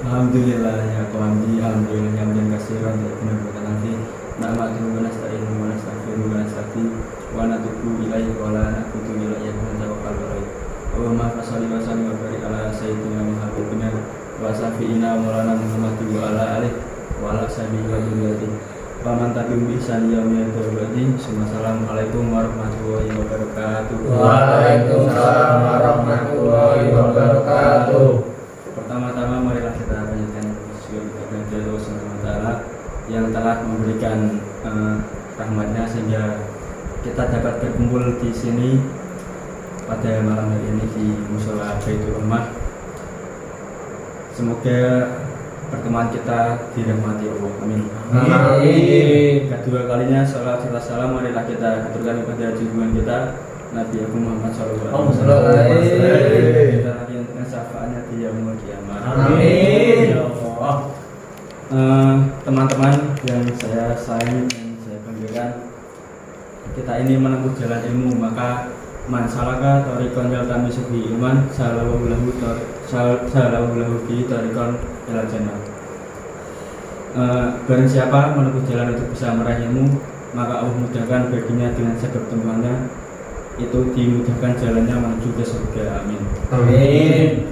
Alhamdulillah ya Tuhanji, alhamdulillah yang dan kasiran ya benar-benar nanti na'matu wa nasta'inu wa nastaghfiru wa nastaghfir wa natubu ilaihi wa la naqutu ilaihi wa tawakkal alaihi. Allahumma shalli wa sallim wa barik ala sayyidina Muhammadin wa safiina maulana Muhammad wa ala alihi wa ala sahbihi wa dzurriyyatihi. Wa man tabi'ahum bi ihsan ila yaumil qiyamah. Assalamualaikum warahmatullahi wabarakatuh. Waalaikumsalam warahmatullahi wabarakatuh. Pertama-tama marilah kita panjatkan syukur kepada Allah Subhanahu wa taala yang telah memberikan rahmatnya sehingga kita dapat berkumpul di sini pada malam hari ini di Mushola Baitur Rahmah. Semoga pertemuan kita dirahmati Allah. Amin. Amin. Kedua kalinya salat serta salam marilah kita aturkan kepada junjungan kita Nabi Agung Muhammad sallallahu alaihi wasallam. Kita yang dengan syafaatnya di yaumul kiamat. Amin. Ya Allah. Teman-teman yang saya sayangi dan saya banggakan, kita ini menempuh jalan ilmu, maka man salaka tariqan yaltamisu bihi ilman salallahu lahu bihi tariqan ilal jannah. Barang siapa menempuh jalan untuk bisa meraih ilmu, maka Allah mudahkan baginya dengan sebab temuannya itu dimudahkan jalannya menuju ke surga. Amin. Amin.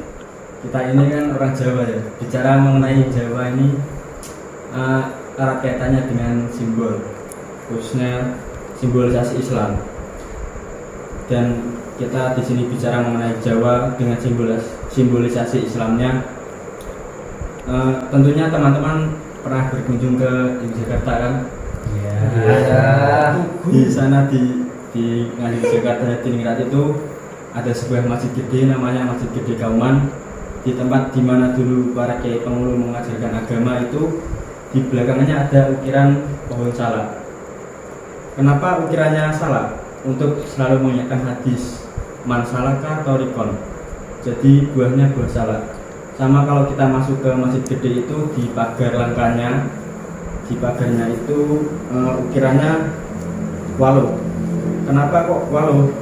Kita ini kan orang Jawa ya. Bicara mengenai Jawa ini erat kaitannya dengan simbol, khususnya simbolisasi Islam. Dan kita di sini bicara mengenai Jawa dengan simbolisasi Islamnya. Tentunya teman-teman pernah berkunjung ke Yogyakarta kan? Ya. Di sana di Jakarta Tiningrat itu ada sebuah masjid gede namanya Masjid Gede Kauman. Di tempat di mana dulu para kiai pengulu mengajarkan agama itu, di belakangnya ada ukiran pohon salak. Kenapa ukirannya salak? Untuk selalu mengingatkan hadis man salaka torikon. Jadi buahnya buah salak. Sama kalau kita masuk ke masjid gede itu, di pagar langkahnya, di pagarnya itu ukirannya waluh. Kenapa kok waluh?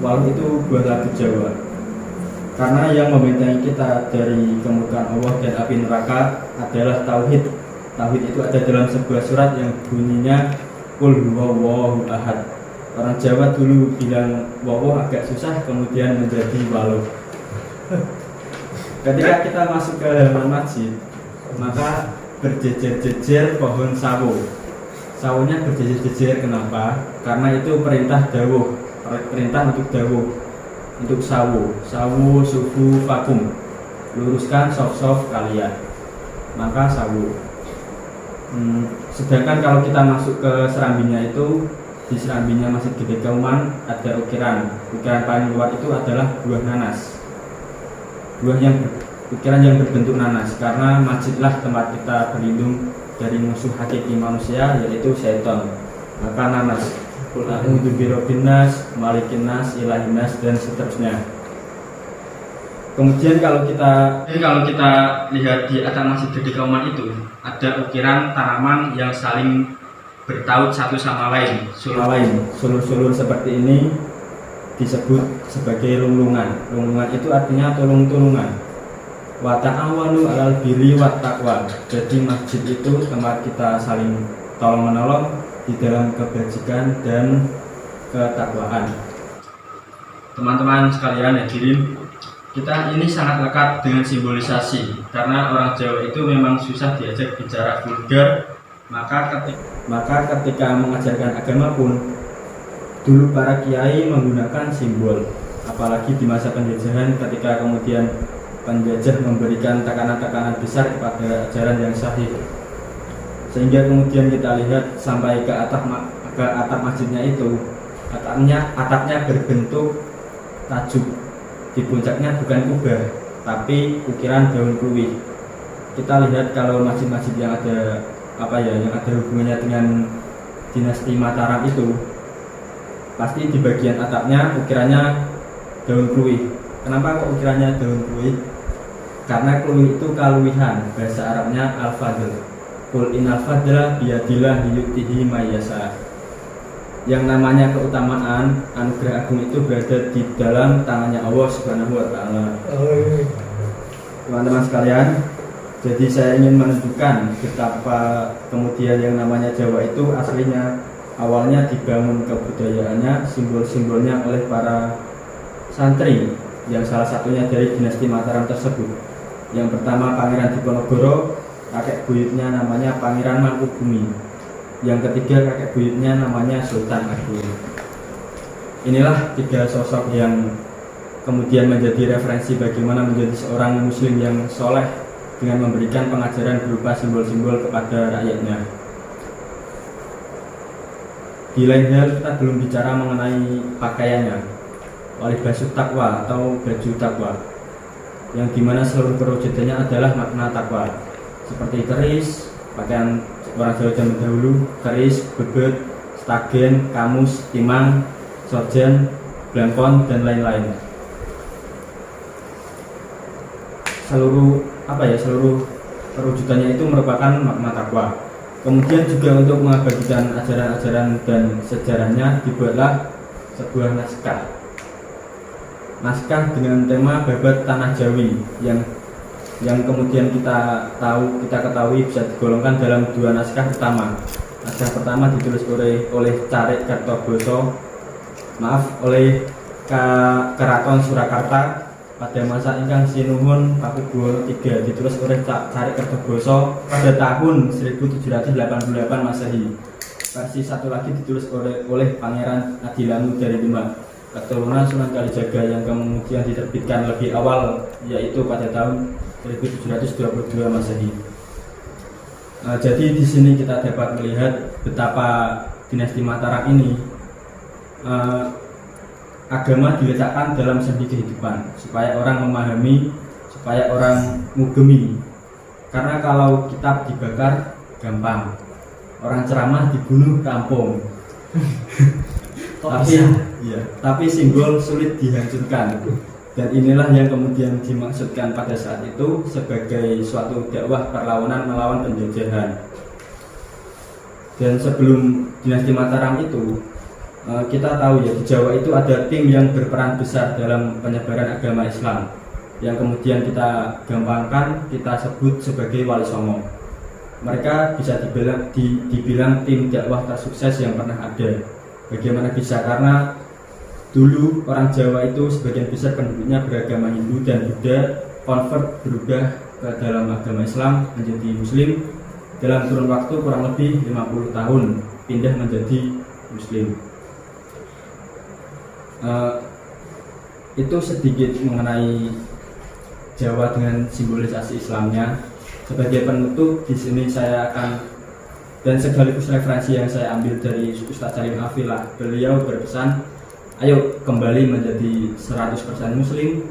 Waluh itu buah lagu Jawa. Karena yang membentengi kita dari kemurkaan Allah dan api neraka adalah tauhid. Tauhid itu ada dalam sebuah surat yang bunyinya Qul huwallahu ahad. Orang Jawa dulu bilang wawoh agak susah, kemudian menjadi waluh. Ketika kita masuk ke halaman masjid, maka berjejer-jejer pohon sawo. Sawonya berjejer-jejer, kenapa? Karena itu perintah dawuh, perintah untuk dawuh, untuk sawo sufu vakum, luruskan sof kalian, maka sawo. Sedangkan kalau kita masuk ke serambinya itu, di serambinya Masjid Gede Kauman ada ukiran paling luar itu adalah buah nanas, ukiran yang berbentuk nanas, karena masjidlah tempat kita berlindung dari musuh hakiki manusia yaitu syaitan. Maka nanas Qul a'udzu birabbin nas, malikin nas, ilahin nas, dan seterusnya. Kemudian kalau kita lihat di atas Masjid Gede Kauman itu ada ukiran tanaman yang saling bertaut satu sama lain. Sulur-sulur seperti ini disebut sebagai lunglungan. Lunglungan itu artinya tulung-tulungan. Wa ta'awalu 'alal birri wat taqwa. Jadi masjid itu tempat kita saling tolong-menolong di dalam kebajikan dan ketakwaan. Teman-teman sekalian hadirin, kita ini sangat lekat dengan simbolisasi karena orang Jawa itu memang susah diajak bicara vulgar. Maka ketika mengajarkan agama pun dulu para kiai menggunakan simbol, apalagi di masa penjajahan ketika kemudian penjajah memberikan tekanan-tekanan besar kepada ajaran yang sahih, sehingga kemudian kita lihat sampai ke atap masjidnya itu, atapnya berbentuk tajuk, di puncaknya bukan kubah tapi ukiran daun kluwih. Kita lihat kalau masjid-masjid yang ada yang ada hubungannya dengan dinasti Mataram itu, pasti di bagian atapnya ukirannya daun kluwih. Kenapa kok ukirannya daun kluwih? Karena kluwih itu kaluwihan, bahasa Arabnya al-fadl. Qul innal fadla biyadillah yu'tihi may yasha. Yang namanya keutamaan, anugerah agung itu berada di dalam tangannya Allah Subhanahu wa taala. Teman-teman sekalian, Jadi saya ingin menunjukkan betapa kemudian yang namanya Jawa itu aslinya awalnya dibangun kebudayaannya, simbol-simbolnya oleh para santri yang salah satunya dari dinasti Mataram tersebut. Yang pertama Pangeran Diponegoro, kakek buyutnya namanya Pangeran Mangkubumi. Yang ketiga kakek buyutnya namanya Sultan Agung. Inilah tiga sosok yang kemudian menjadi referensi bagaimana menjadi seorang muslim yang soleh dengan memberikan pengajaran berupa simbol-simbol kepada rakyatnya. Di lain hal, kita belum bicara mengenai pakaiannya, oleh basuh takwa atau baju takwa, yang dimana seluruh perwujudannya adalah makna takwa, seperti keris, pakaian orang Jawa zaman dahulu, keris, bebet, stagen, kamus, timang, sorjan, blangkon, dan lain-lain. Seluruh perwujudannya itu merupakan makna takwa. Kemudian juga untuk mengabadikan ajaran-ajaran dan sejarahnya dibuatlah sebuah naskah dengan tema babat tanah Jawi yang kemudian kita ketahui bisa digolongkan dalam dua naskah utama. Naskah pertama ditulis oleh Carik Kartoboso, oleh Keraton Surakarta pada masa ingkang sinuhun Pakubuwono III, ditulis oleh Carik Kartoboso pada tahun 1788 Masehi. Versi satu lagi ditulis oleh Pangeran Adilanu dari Demak, keturunan Sunan Kalijaga, yang kemudian diterbitkan lebih awal, yaitu pada tahun 1722 Masehi. Jadi di sini kita dapat melihat betapa dinasti Mataram ini agama diletakkan dalam sendi kehidupan supaya orang memahami, supaya orang mugemi. Karena kalau kitab dibakar gampang, orang ceramah dibunuh rampung. tapi simbol sulit dihancurkan. Dan inilah yang kemudian dimaksudkan pada saat itu sebagai suatu dakwah perlawanan melawan penjajahan. Dan sebelum dinasti Mataram itu, kita tahu ya, di Jawa itu ada tim yang berperan besar dalam penyebaran agama Islam, yang kemudian kita gampangkan kita sebut sebagai Wali Songo. Mereka bisa dibilang tim dakwah tersukses yang pernah ada. Bagaimana bisa? Karena dulu orang Jawa itu sebagian besar penduduknya beragama Hindu dan Buddha, convert berubah ke dalam agama Islam menjadi Muslim dalam kurun waktu kurang lebih 50 tahun pindah menjadi Muslim. Itu sedikit mengenai Jawa dengan simbolisasi Islamnya. Sebagai penutup, di sini saya akan, dan sekaligus referensi yang saya ambil dari Ustaz Salim Afilah, beliau berpesan, ayo kembali menjadi 100% Muslim,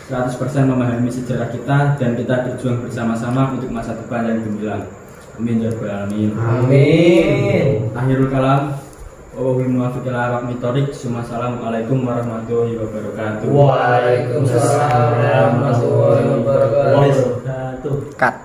100% memahami sejarah kita, dan kita berjuang bersama-sama untuk masa depan yang gemilang. Amin ya rabbal alamin. Amin. Akhirul kalam. Assalamualaikum warahmatullahi wabarakatuh. Waalaikumsalam warahmatullahi wabarakatuh. Cut.